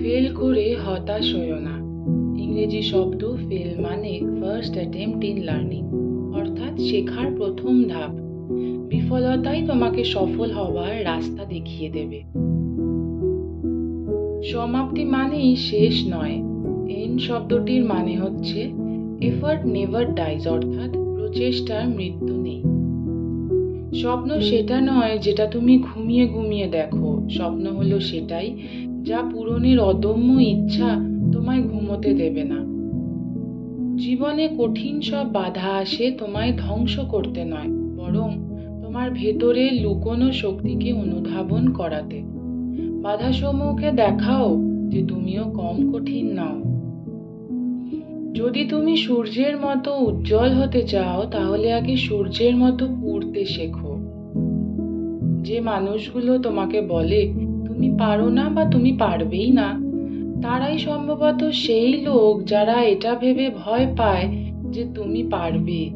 Fail করে হতাশ হইও না। ইংরেজি শব্দ ফেল মানে ফার্স্ট অ্যাটেম্প্ট ইন লার্নিং, অর্থাৎ শেখার প্রথম ধাপ। বিফলতাই তোমাকে সফল হওয়ার রাস্তা দেখিয়ে দেবে। সমাপ্তি মানেই শেষ নয়। এন্ড শব্দটির মানে হচ্ছে এফার্ট নেভার ডাইজ, অর্থাৎ প্রচেষ্টার মৃত্যু নেই। স্বপ্ন সেটা নয় যেটা তুমি ঘুমিয়ে ঘুমিয়ে দেখো। স্বপ্ন হলো সেটাই যা পূরণের অদম্য ইচ্ছা তোমায় ঘুমোতে দেবে না। জীবনে কঠিন সব বাধা আসে তোমায় ধ্বংস করতে নয়, বরং তোমার ভেতরে লুকোনো শক্তিকে অনুধাবন করাতে। বাধাসমূহকে দেখাও যে তুমিও কম কঠিন নও। যদি তুমি সূর্যের মতো উজ্জ্বল হতে চাও, তাহলে আগে সূর্যের মতো পুড়তে শেখো। যে মানুষগুলো তোমাকে বলে তুমি পারো না বা তুমি পারবেই না, তারাই সম্ভবত সেই লোক যারা এটা ভেবে ভয় পায় যে তুমি পারবে।